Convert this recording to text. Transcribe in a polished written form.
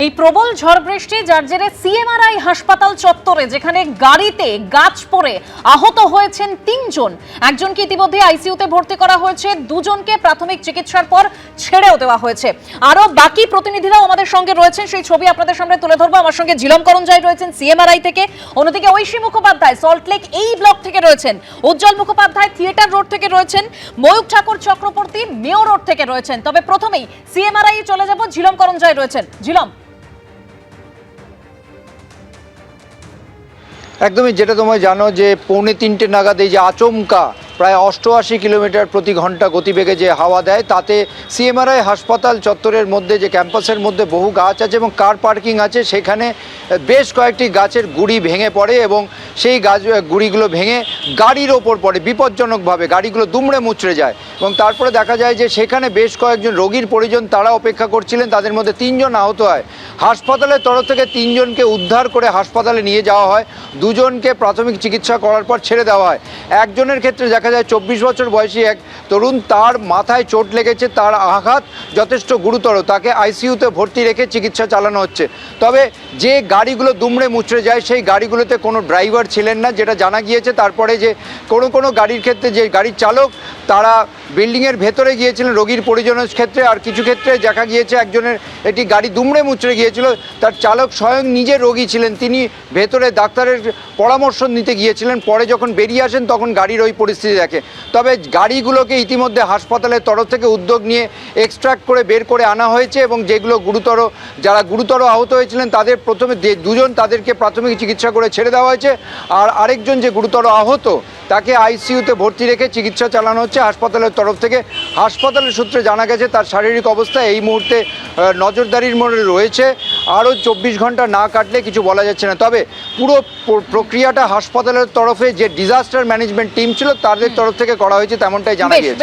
এই প্রবল ঝড় বৃষ্টি যার জেরে সিএমআরআই হাসপাতাল চত্বরে যেখানে গাড়িতে গাছ পড়ে আহত হয়েছেন 3 জন, একজনকে ইতিমধ্যে আইসিইউতে ভর্তি করা হয়েছে, 2 জনকে প্রাথমিক চিকিৎসার পর ছেড়েও দেওয়া হয়েছে। আরো বাকি প্রতিনিধিরাও আমাদের সঙ্গে রয়েছেন, সেই ছবি আপনাদের সামনে তুলে ধরবো। আমার সঙ্গে ঝিলম করঞ্জাই রয়েছেন সিএমআরআই থেকে, অন্যদিকে ঐশী মুখোপাধ্যায় সল্টলেক এই ব্লক থেকে রয়েছেন, উজ্জ্বল মুখোপাধ্যায় থিয়েটার রোড থেকে রয়েছেন, ময়ূক ঠাকুর চক্রবর্তী মেয়র রোড থেকে রয়েছেন। তবে প্রথমেই সিএমআরআই চলে যাব, ঝিলম করঞ্জাই রয়েছেন। ঝিলম, একদমই, যেটা তোমরা জানো যে 2:45 নাগাদ এই যে আচমকা প্রায় 88 কিলোমিটার প্রতি ঘন্টা গতিবেগে যে হাওয়া দেয়, তাতে সিএমআরআই হাসপাতাল চত্বরের মধ্যে যে ক্যাম্পাসের মধ্যে বহু গাছ আছে এবং কার পার্কিং আছে, সেখানে বেশ কয়েকটি গাছের গুড়ি ভেঙে পড়ে এবং সেই গাছ গুড়িগুলো ভেঙে গাড়ির ওপর পড়ে বিপজ্জনকভাবে, গাড়িগুলো দুমড়ে মুচড়ে যায় এবং তারপরে দেখা যায় যে সেখানে বেশ কয়েকজন রোগীর পরিজন তারা অপেক্ষা করছিলেন, তাদের মধ্যে 3 জন আহত হয়। হাসপাতালের তরফ থেকে 3 জনকে উদ্ধার করে হাসপাতালে নিয়ে যাওয়া হয়, 2 জনকে প্রাথমিক চিকিৎসা করার পর ছেড়ে দেওয়া হয়। একজনের ক্ষেত্রে দেখা যায় 24 বছর বয়সী এক তরুণ, তার মাথায় চোট লেগেছে, তার আঘাত যথেষ্ট গুরুতর, তাকে আইসিইউতে ভর্তি রেখে চিকিৎসা চালানো হচ্ছে। তবে যে গাড়িগুলো দুমড়ে মুচড়ে যায় সেই গাড়িগুলোতে কোনো ড্রাইভার ছিলেন না, যেটা জানা গিয়েছে। তারপরে যে কোনো গাড়ির ক্ষেত্রে যে গাড়ির চালক তারা বিল্ডিংয়ের ভেতরে গিয়েছিলেন রোগীর পরিজনের ক্ষেত্রে, আর কিছু ক্ষেত্রে দেখা গিয়েছে একজনের একটি গাড়ি দুমড়ে মুচড়ে গিয়েছিল, তার চালক স্বয়ং নিজে রোগী ছিলেন, তিনি ভেতরে ডাক্তারের পরামর্শ নিতে গিয়েছিলেন, পরে যখন বেরিয়ে আসেন তখন গাড়ির ওই পরিস্থিতি দেখে। তবে গাড়িগুলোকে ইতিমধ্যে হাসপাতালের তরফ থেকে উদ্যোগ নিয়ে এক্সট্রাক্ট করে বের করে আনা হয়েছে এবং যেগুলো যারা গুরুতর আহত হয়েছিলেন তাদের প্রথমে 2 জন তাদেরকে প্রাথমিক চিকিৎসা করে ছেড়ে দেওয়া হয়েছে, আর আরেকজন যে গুরুতর আহত তাকে আইসিইউতে ভর্তি রেখে চিকিৎসা চালানো হচ্ছে হাসপাতালের তরফ থেকে। হাসপাতালের সূত্রে জানা গেছে তার শারীরিক অবস্থা এই মুহূর্তে নজরদারির মধ্যে রয়েছে, আরও 24 ঘন্টা না কাটলে কিছু বলা যাচ্ছে না। তবে পুরো প্রক্রিয়াটা হাসপাতালের তরফে যে ডিজাস্টার ম্যানেজমেন্ট টিম ছিল তাদের তরফ থেকে করা হয়েছে, তেমনটাই জানা গিয়েছে।